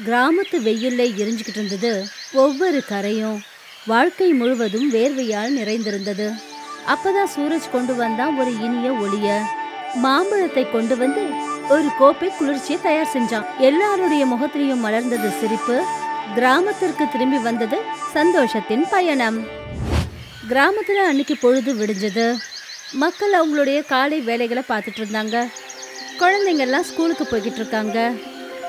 கிராமத்து வெயில்ல எரிஞ்சுக்கிட்டு இருந்தது. ஒவ்வொரு கரையும் வாழ்க்கை முழுவதும் வேர்வையால் நிறைந்திருந்தது. அப்பதான் சூரஜ் கொண்டு வந்தான் ஒரு இனிய ஒளிய. மாம்பழத்தை கொண்டு வந்து ஒரு கோப்பை குளிர்ச்சியை தயார் செஞ்சான். எல்லாருடைய முகத்திலையும் மலர்ந்தது சிரிப்பு. கிராமத்திற்கு திரும்பி வந்தது சந்தோஷத்தின் பயணம். கிராமத்துல அன்னைக்கு பொழுது விடிஞ்சது. மக்கள் அவங்களுடைய காலை வேலைகளை பார்த்துட்டு இருந்தாங்க. குழந்தைங்க எல்லாம் ஸ்கூலுக்கு போய்கிட்டு இருக்காங்க.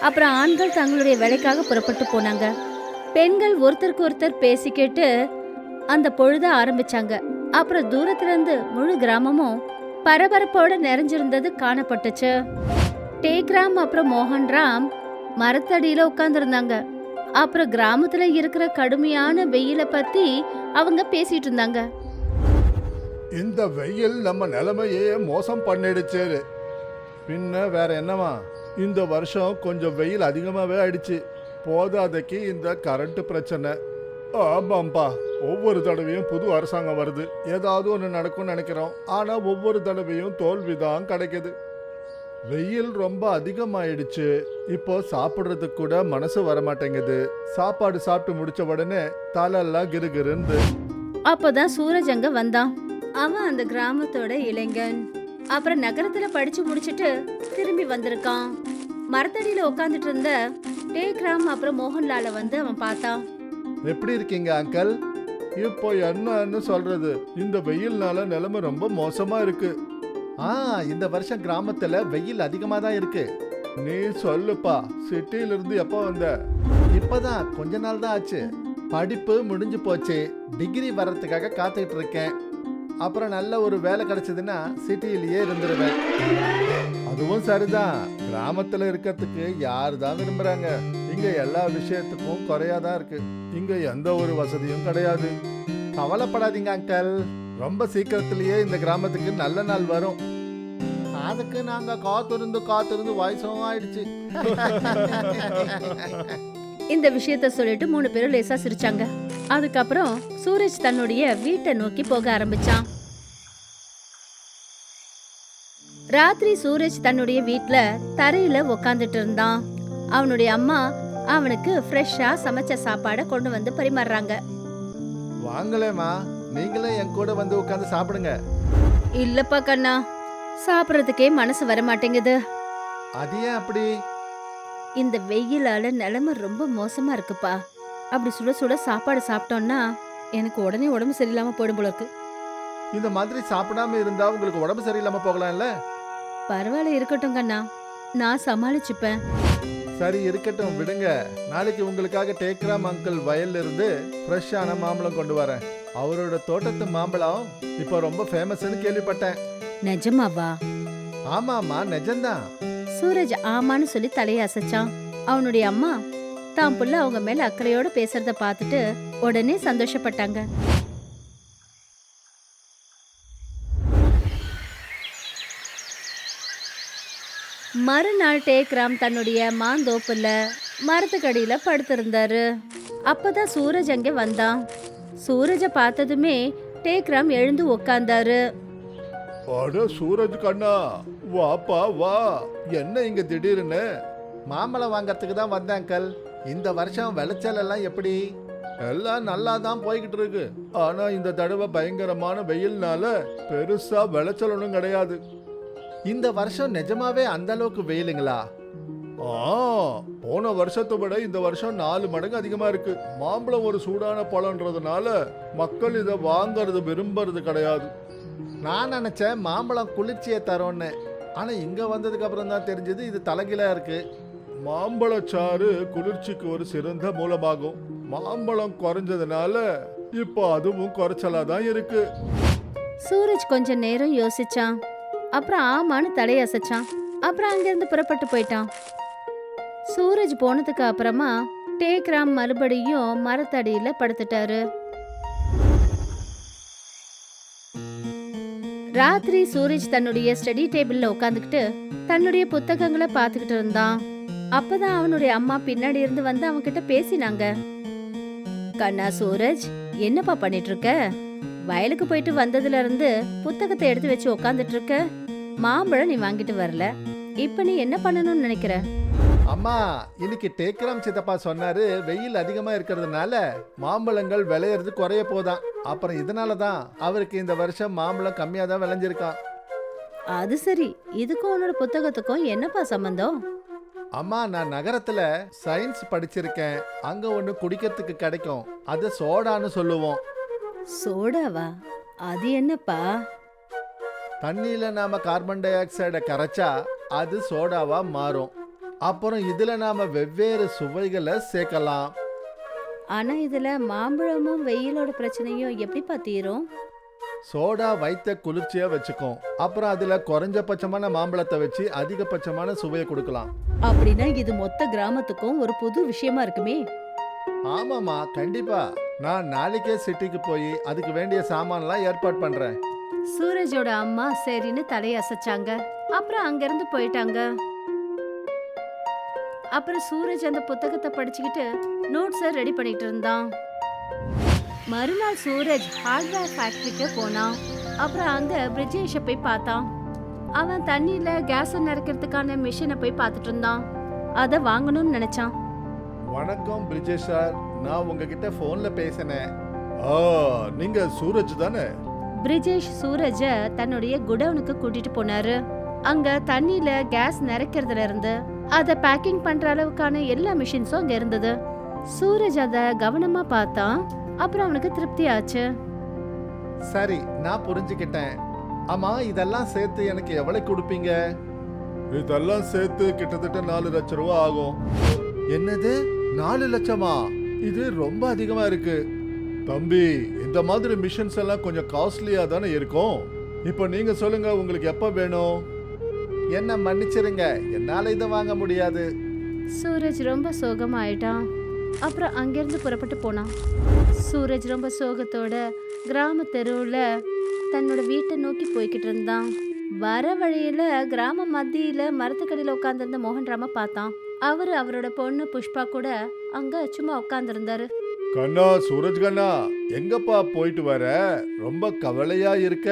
அப்புறம் ஆண்கள் தங்களுடைய வேலைக்காக புறப்பட்டு போனாங்க. பெண்கள் ஒருத்தருக்கு ஒருத்தர் பேசிக்கிட்டு அந்த பொழுத ஆரம்பிச்சாங்க. அப்புறம் தூரத்துல இருந்து முழு கிராமமும் பரபரப்போட நிறைஞ்சிருந்தது காணப்பட்டுச்சு. டேக்ராம் அப்புறம் மோகன்ராம் மரத்தடியில உட்கார்ந்துருந்தாங்க. அப்புறம் கிராமத்துல இருக்கிற கடுமையான வெயில பத்தி அவங்க பேசிட்டு இருந்தாங்க. இந்த வெயில் நம்ம நிலைமையே மோசம் பண்ணிடுச்சு. பின்ன வேற என்னவா, இந்த வருஷம் கொஞ்சம் வெயில் அதிகமாகவே ஆயிடுச்சு. போதாதைக்கு இந்த கரண்ட் பிரச்சனை. ஆமாம்பா, ஒவ்வொரு தடவையும் புது அரசாங்கம் வருது, ஏதாவது ஒன்று நடக்கும்னு நினைக்கிறோம். ஆனால் ஒவ்வொரு தடவையும் தோல்விதான் கிடைக்குது. வெயில் ரொம்ப அதிகமாயிடுச்சு. இப்போ சாப்பிட்றதுக்கு கூட மனசு வரமாட்டேங்குது. சாப்பாடு சாப்பிட்டு முடிச்ச உடனே தலையெல்லாம் கிருகிருந்து. அப்பதான் சூரஜ் அங்க வந்தான். அவன் அந்த கிராமத்தோட இளைஞன். அப்புறம் நகரத்துல படிச்சு முடிச்சிட்டு திரும்பி வந்திருக்கான். மரத்தடியில உட்காந்துட்டு இருந்த டேக்ராம் அப்புறம் மோகன்லால வந்து அவன் பார்த்தான். எப்படி இருக்கீங்க அங்கிள்? இப்போ என்னன்னு சொல்றது, இந்த வெயில்னால நிலைமை ரொம்ப மோசமா இருக்கு. இந்த வருஷம் கிராமத்துல வெயில் அதிகமா தான் இருக்கு. நீ சொல்லுப்பா, சிட்டில இருந்து எப்போ வந்த? இப்பதான் கொஞ்ச நாள் தான் ஆச்சு. படிப்பு முடிஞ்சு போச்சு. டிகிரி வர்றதுக்காக காத்துக்கிட்டு இருக்கேன். அப்புறம் நல்ல ஒரு வேலை கிடைச்சதுன்னா சிட்டியிலேயே இருந்துருவேன். அதுவும் சரிதான். கிராமத்துல இருக்கிறதுக்கு யாரு தான் விரும்புறாங்க? இங்க எல்லா விஷயத்துக்கும் குறையாதான் இருக்கு. இங்க எந்த ஒரு வசதியும் கிடையாது. கவலைப்படாதீங்க அங்கிள், ரொம்ப சீக்கிரத்திலேயே இந்த கிராமத்துக்கு நல்ல நாள் வரும். அதுக்கு நாங்க காத்திருந்து வயசும் ஆயிடுச்சு. இந்த விஷயத்த சொல்லிட்டு 3 பேரும் லேசா சிரிச்சாங்க. அதுக்கப்புறம் சூரஜ் தன்னுடைய வீட்டை நோக்கி போக ஆரம்பிச்சான். ராத்திரி சூரஜ் தன்னுடைய வீட்ல தரையில உக்காந்துட்டு இருந்தான். அவனுடைய அம்மா அவனுக்கு ஃப்ரெஷ்ஷா சமைச்ச சாப்பாடை கொண்டு வந்து பரிமாறுறாங்க. வாங்களேம்மா, நீங்களே என் கூட வந்து உட்காந்து சாப்பிடுங்க. இல்லப்பா கண்ணா, சாப்பிடறதுக்கே மனசு வர மாட்டேங்குது. அது ஏன் அப்படி? இந்த வெயிலால நிலைமை ரொம்ப மோசமா இருக்குப்பா. அப்படி சுட சுட சாப்பாடு சாப்பிட்டோம்னா எனக்கு உடனே உடம்பு சரியில்லாம போயிடும் போல இருக்கு. இந்த மாதிரி சாப்பிடாம இருந்தா உங்களுக்கு உடம்பு சரியில்லாம போகலாம்ல. பரவாயில்ல, இருக்கட்டும் கண்ணா, நான் சமாளிச்சுப்பேன். சரி இருக்கட்டும், விடுங்க. நாளைக்கு உங்களுக்காக டேக்ராம் அங்கிள் வயல்ல இருந்து ஃப்ரெஷ்ஷான மாம்பழம் கொண்டு வரேன். அவரோட தோட்டத்து மாம்பழம் இப்போ ரொம்ப ஃபேமஸ்னு கேள்விப்பட்டேன். நிஜமாவா? ஆமாமா, நிஜம்தான். சூரஜ் ஆமான்னு சொல்லி தலையை அசைச்சான். அவனுடைய அம்மா தான் புள்ள அவங்க மேல அக்கறையோட பேசுறத பார்த்துட்டு உடனே சந்தோஷப்பட்டாங்க. மறுநாள் டேக்ராம் தன்னுடைய மாந்தோப்புல மரத்துக்கடியில படுத்திருந்தாரு. அப்பதான் சூரஜ் அங்கே வந்தான். சூரஜ பார்த்ததுமே டேக்ராம் எழுந்து உக்காந்தாரு. அட சூரஜ் கண்ணா, வாப்பா வா. என்ன இங்க திடீர்னு? மாம்பழம் வாங்கறதுக்கு தான் வந்தேன் அங்கிள். இந்த வருஷம் விளைச்சல் எல்லாம் எப்படி? எல்லாம் நல்லா தான் போய்கிட்டு இருக்கு. ஆனா இந்த தடவை பயங்கரமான வெயில்னால பெருசா விளைச்சல் ஒன்றும் கிடையாது. இந்த வருஷம் நிஜமாவே அந்த அளவுக்கு வெயிலுங்களா? போன வருஷத்தை விட இந்த வருஷம் 4 மடங்கு அதிகமா இருக்கு. மாம்பழம் ஒரு சூடான பழம்ன்றதுனால மக்கள் இதை வாங்கறது விரும்புறது கிடையாது. நான் நினைச்சேன் மாம்பழம் குளிர்ச்சியை தரோன்னு. ஆனா இங்க வந்ததுக்கு அப்புறம் தான் தெரிஞ்சது இது தலைகீழா இருக்கு. மாம்பழச்சாறு குளிர்ச்சிக்கு ஒரு சிறந்த மூலமாகும். மாம்பழம் குறைஞ்சதுனால இப்போ அதுவும் குறைச்சலா தான் இருக்கு. சூரஜ் கொஞ்ச நேரம் யோசிச்சான். அப்புறம் ஆமான்னு தலையசைச்சான். அப்புறம் அங்கிருந்து புறப்பட்டு போயிட்டான். சூரஜ் போனதுக்கு அப்புறமா டேக்ராம் மறுபடியும் மரத்தடியில படுத்துட்டாரு. ராத்திரி சூரஜ் தன்னுடைய ஸ்டடி டேபிள்ல உட்காந்துக்கிட்டு தன்னுடைய புத்தகங்களை பார்த்துக்கிட்டு இருந்தான். அப்பதான் அவனுடைய அம்மா பின்னாடி இருந்து வந்து அவன்கிட்ட பேசினாங்க. கண்ணா சூரஜ், என்னப்பா பண்ணிட்டு இருக்க? வயலுக்கு போயிட்டு வந்ததுல இருந்து புத்தகத்தை எடுத்து வச்சு உக்காந்துட்டு இருக்க. மாம்பழம் நீ வாங்கிட்டு வரல. இப்ப நீ என்ன பண்ணணும்னு நினைக்கிற? அம்மா, இன்னைக்கு டேக்ராம் சித்தப்பா சொன்னாரு வெயில் அதிகமா இருக்கிறதுனால மாம்பழங்கள் விளையிறது குறைய போதான். அப்புறம் இதனால தான் அவருக்கு இந்த வருஷம் மாம்பழம் கம்மியா தான் விளைஞ்சிருக்கான். அது சரி, இதுக்கும் உன்னோட புத்தகத்துக்கும் என்னப்பா சம்பந்தம்? அம்மா, நான் நகரத்துல சயின்ஸ் படிச்சிருக்கேன். அங்க ஒண்ணு குடிக்கிறதுக்கு கிடைக்கும். அது சோடான்னு சொல்லுவோம். சோடாவா? அது என்னப்பா? தண்ணியில நாம கார்பன் டை ஆக்சைடை கரைச்சா அது சோடாவா மாறும். அப்புறம் இதுல நாம வெவ்வேறு சுவைகளை சேர்க்கலாம். ஆனா இதுல மாம்பழமும் வெயிலோட பிரச்சனையும் எப்படிப்பா தீரும்? சோடா வயித்த குளிர்ச்சியா வச்சுக்கும். அப்புறம் அதுல குறைஞ்சபட்சமான மாம்பழத்தை வச்சு அதிகபட்சமான சுவையை கொடுக்கலாம். அப்படின்னா இது மொத்த கிராமத்துக்கும் ஒரு புது விஷயமா இருக்குமே. ஆமாமா, கண்டிப்பா. நான் நாளைக்கே சிட்டிக்கு போய் அதுக்கு வேண்டிய சாமான்லாம் ஏற்பாடு பண்றேன். சூரஜோட அம்மா சரின்னு தலையசைச்சாங்க. அப்புறம் அங்கிருந்து போயிட்டாங்க. அப்புறம் சூரஜ் அந்த புத்தகத்தை படிச்சுக்கிட்டு நோட்ஸை ரெடி பண்ணிட்டு இருந்தான். மறுநாள் சூரஜ் ஹார்ட்வேர் ஃபேக்டரிக்கு போனான். அப்புறம் அங்க பிரிஜேஷை போய் பார்த்தான். அவன் தண்ணியில கேஸ் நிறக்கிறதுக்கான மிஷினை போய் பார்த்துட்டு இருந்தான். அதை வாங்கணும்னு நினைச்சான். வணக்கம் பிரிஜேஷ் சார், நான் உங்ககிட்ட போன்ல பேசினேன். நீங்க சூரஜ் தானே? பிரிஜேஷ் சூரஜ தன்னுடைய குடவுனுக்கு கூட்டிட்டு போனாரு. அங்க தண்ணியில கேஸ் நிறைக்கிறதுல இருந்து அத பேக்கிங் பண்ற அளவுக்கான எல்லா மிஷின்ஸும் அங்க இருந்தது. சூரஜ் அத கவனமா பார்த்தான். அப்புறம் அவனுக்கு திருப்தி ஆச்சு. சரி, நான் புரிஞ்சுக்கிட்டேன். ஆமா, இதெல்லாம் சேர்த்து எனக்கு எவ்வளவு கொடுப்பீங்க? இதெல்லாம் சேர்த்து கிட்டத்தட்ட 4 லட்சம் ரூபாய் ஆகும். என்னது, 4 லட்சமா? இது ரொம்ப அதிகமா இருக்கு. தம்பி, இந்த மாதிரி மிஷின்ஸ் எல்லாம் கொஞ்சம் காஸ்ட்லியா தானே இருக்கும். இப்போ நீங்க சொல்லுங்க, உங்களுக்கு எப்ப வேணும்? என்ன மன்னிச்சிருங்க, என்னால இதை வாங்க முடியாது. சூரஜ் ரொம்ப சோகமாயிட்டான். அப்புறம் அங்கிருந்து புறப்பட்டு போனான். சூரஜ் ரொம்ப சோகத்தோட கிராம தெருவுல தன்னோட வீட்டை நோக்கி போய்கிட்டு இருந்தான். வர வழியில கிராம மத்தியில மரத்துக்கடியில உட்கார்ந்திருந்த மோகன்ராம பார்த்தான். அவரோட பொண்ணு புஷ்பா கூட அங்க சும்மா உட்கார்ந்திருந்தாரு. கண்ணா, சூரஜ் கண்ணா, எங்கப்பா போயிட்டு வர? ரொம்ப கவலையா இருக்க.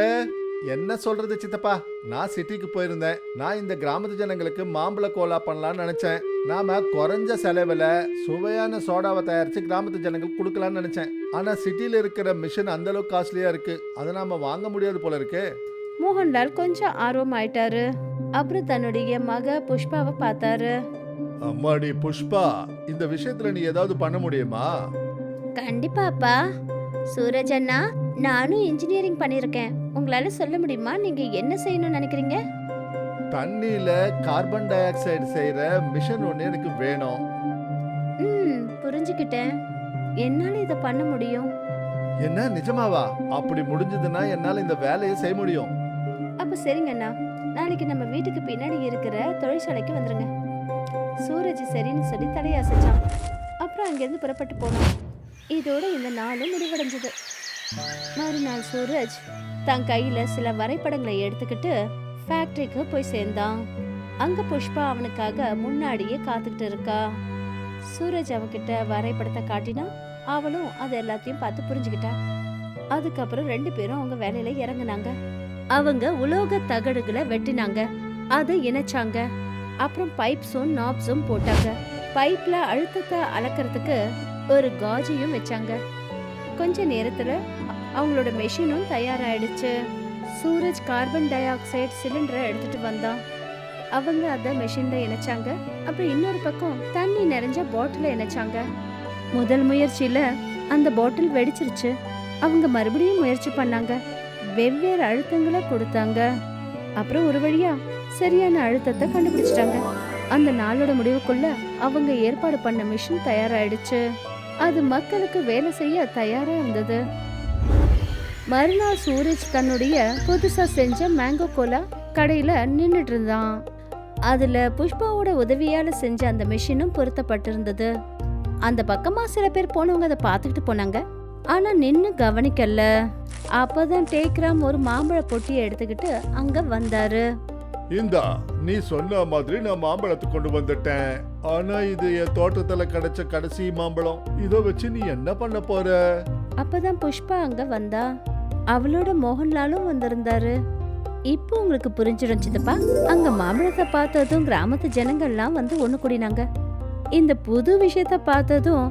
என்ன சொல்றது சித்தப்பா, நான் சிட்டிக்கு போயிருந்தேன். நான் இந்த கிராமத்து ஜனங்களுக்கு மாம்பழ கோலா பண்ணலாம்னு நினைச்சேன். நாம குறைஞ்ச செலவுல சுவையான சோடாவை தயாரிச்சு கிராமத்து ஜனங்களுக்கு கொடுக்கலாம்னு நினைச்சேன். ஆனா சிட்டில இருக்கிற மிஷின் அந்த அளவுக்கு காஸ்ட்லியா இருக்கு. அதை நாம வாங்க முடியாது போல இருக்கு. மோகன்லால் கொஞ்சம் ஆர்வம் ஆயிட்டாரு. அப்புறம் தன்னுடைய மக புஷ்பாவை பார்த்தாரு. அம்மாடி புஷ்பா, இந்த விஷயத்துல நீ ஏதாவது பண்ண முடியுமா? கண்டிப்பாப்பா. சூரஜ் அண்ணா, நானும் இன்ஜினியரிங் பண்ணிருக்கேன். உங்களால சொல்ல முடியுமா நீங்க என்ன செய்யணும்னு நினைக்கிறீங்க? தண்ணியில கார்பன் டை ஆக்சைடு செய்யற மிஷின் ஒண்ணு எனக்கு வேணும். புரிஞ்சுக்கிட்டேன். என்னால இத பண்ண முடியும். என்ன, நிஜமாவா? அப்படி முடிஞ்சதுன்னா என்னால இந்த வேலையை செய்ய முடியும். அப்ப சரிங்க அண்ணா, நாளைக்கு நம்ம வீட்டுக்கு பின்னாடி இருக்கிற தொழிற்சாலைக்கு வந்துருங்க. சூரஜ் சரின்னு சொல்லி தலையசைச்சான். அப்புறம் அங்கிருந்து புறப்பட்டு போனான். இதோட இந்த நாளும் முடிவடைஞ்சது. மறுநாள் சூரஜ் தன் கையில சில வரைபடங்களை எடுத்துக்கிட்டு ஃபேக்டரிக்கு போய் சேர்ந்தான். அங்க புஷ்பா அவனுக்காக முன்னாடியே காத்துக்கிட்டு இருக்கா. சூரஜ் அவகிட்ட வரைபடத்தை காட்டினா அவளும் அது எல்லாத்தையும் பார்த்து புரிஞ்சுக்கிட்டா. அதுக்கப்புறம் 2 பேரும் அவங்க வேலையில இறங்குனாங்க. அவங்க உலோக தகடுகளை வெட்டினாங்க, அதை இணைச்சாங்க. அப்புறம் பைப்ஸும் நாப்ஸும் போட்டாங்க. பைப்ல அழுத்தத்தை அளக்கிறதுக்கு ஒரு காஜையும் வச்சாங்க. கொஞ்ச நேரத்துல அவங்களோட மெஷினும் தயாராயிடுச்சு. சூரஜ் கார்பன் டை ஆக்சைடு சிலிண்டரை எடுத்துட்டு வந்தான். அவங்க அத மெஷின்ல இணைச்சாங்க. அப்புறம் இன்னொரு பக்கம் தண்ணி நிறைஞ்ச பாட்டில இணைச்சாங்க. முதல் முயற்சியில அந்த பாட்டில் வெடிச்சிருச்சு. அவங்க மறுபடியும் முயற்சி பண்ணாங்க. வெவ்வேறு அழுத்தங்களை கொடுத்தாங்க. அப்புறம் ஒரு வழியா சரியான அழுத்தத்தை கண்டுபிடிச்சிட்டாங்க. அந்த நாளோட முடிவுக்குள்ள அவங்க ஏற்பாடு பண்ண மிஷின் தயாராயிடுச்சு. அது மக்களுக்கு வேலை செய்ய தயாரா இருந்தது. மறுநாள் சூரஜ் தன்னுடைய புதுசா செஞ்ச மேங்கோ கோலா கடையில நின்னுட்டு இருந்தான். அதுல புஷ்பாவோட உதவியால செஞ்ச அந்த மிஷினும் பொருத்தப்பட்டிருந்தது. அந்த பக்கமா சில பேர் போனவங்க அதை பார்த்துக்கிட்டு போனாங்க. ஆனா நின்னு கவனிக்கல. அப்பதான் டேக்ராம் ஒரு மாம்பழ பொட்டியை எடுத்துக்கிட்டு அங்க வந்தாரு. இந்தா, நீ சொன்ன மாதிரி நான் மாம்பழத்தை கொண்டு வந்துட்டேன். ஆனா இது என் தோட்டத்துல கிடைச்ச கடைசி மாம்பழம். இத வச்சு நீ என்ன பண்ண போற? அப்பதான் புஷ்பா அங்க வந்தா. அவளோட மோகன்லாலும் வந்திருந்தாரு. இப்போ உங்களுக்கு புரிஞ்சிடும் சித்தப்பா. அங்க மாம்பழத்தை பார்த்ததும் கிராமத்து ஜனங்கள்லாம் வந்து ஒண்ணு கூடினாங்க. இந்த புது விஷயத்த பார்த்ததும்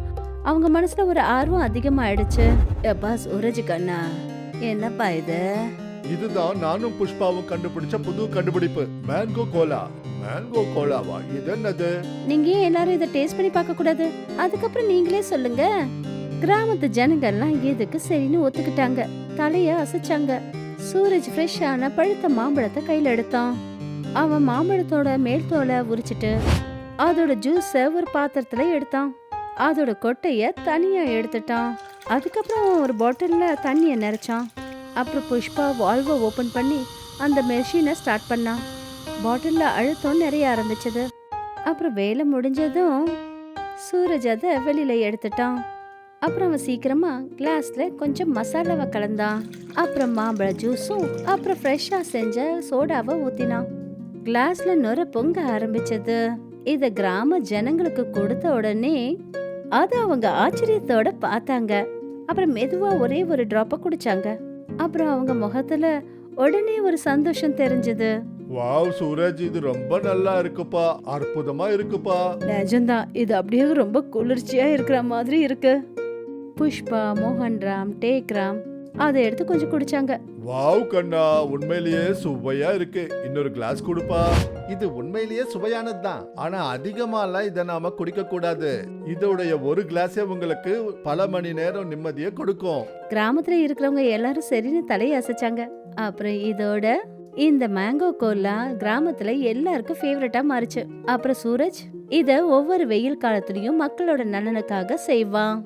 அவங்க மனசுல ஒரு ஆர்வம் அதிகமாயிடுச்சு. எப்பா சூரஜ் கண்ணா, என்னப்பா இது? இதுதான் நானும் புஷ்பாவும் கண்டுபிடிச்ச புது கண்டுபிடிப்பு, மேங்கோ கோலா. மேங்கோ கோலாவா? இது என்னது? நீங்க ஏன் எல்லாரும் இதை டேஸ்ட் பண்ணி பார்க்க கூடாது? அதுக்கப்புறம் நீங்களே சொல்லுங்க. கிராமத்து ஜனங்கள்லாம் இதுக்கு சரின்னு ஒத்துக்கிட்டாங்க. தலைய அசைச்சாங்க. சூரஜ் ஃப்ரெஷ்ஷான பழுத்த மாம்பழத்தை கையில எடுத்தான். அவன் மாம்பழத்தோட மேல் தோலை உரிச்சிட்டு அதோட ஜூஸ ஒரு பாத்திரத்துல எடுத்தான். அதோட கொட்டைய தனியா எடுத்துட்டான். அதுக்கப்புறம் ஒரு பாட்டில்ல தண்ணிய நிறைச்சான். அப்புறம் புஷ்பா வால்வை ஓபன் பண்ணி அந்த மெஷினை ஸ்டார்ட் பண்ணான். பாட்டில்ல அழுத்தம் நிறைய ஆரம்பிச்சது. அப்புறம் வேலை முடிஞ்சதும் சூரஜ் அதை வெளியில எடுத்துட்டான். அப்புறம் அவன் சீக்கிரமா கிளாஸ்ல கொஞ்சம் மசாலாவை கலந்தான். அப்புறம் மாம்பழ ஜூஸும் அப்புறம் ஃப்ரெஷ்ஷா செஞ்ச சோடாவை ஊத்தினான். கிளாஸ்ல நுர பொங்க ஆரம்பிச்சது. இத கிராம ஜனங்களுக்கு கொடுத்த உடனே அத அவங்க ஆச்சரியத்தோட பார்த்தாங்க. அப்புறம் மெதுவா ஒரே ஒரு டிராப்ப குடிச்சாங்க. அப்புறம் அவங்க முகத்துல உடனே ஒரு சந்தோஷம் தெரிஞ்சது. வாவ் சூரஜ், இது ரொம்ப நல்லா இருக்குப்பா, அற்புதமா இருக்குப்பா. நிஜம்தான், இது அப்படியே ரொம்ப குளிர்ச்சியா இருக்கிற மாதிரி இருக்கு. புஷ்பா, மோகன்ராம், டேக்ராம் அதை எடுத்து கொஞ்சம் குடிச்சாங்க. வாவ் கண்ணா, உண்மையிலேயே சுவையா இருக்கு. இன்னொரு கிளாஸ் கொடுப்பா. இது உண்மையிலேயே சுவையானது தான், ஆனா அதிகமாலாம் இதை நாம குடிக்க கூடாது. இதோடைய ஒரு கிளாஸே உங்களுக்கு பல மணி நேரம் நிம்மதியை கொடுக்கும். கிராமத்துல இருக்கிறவங்க எல்லாரும் சரின்னு தலையை அசைச்சாங்க. அப்புறம் இதோட இந்த மேங்கோ கோலா கிராமத்துல எல்லாருக்கும் ஃபேவரட்டா மாறுச்சு. அப்புறம் சூரஜ் இத ஒவ்வொரு வெயில் காலத்துலயும் மக்களோட நலனுக்காக செய்வான்.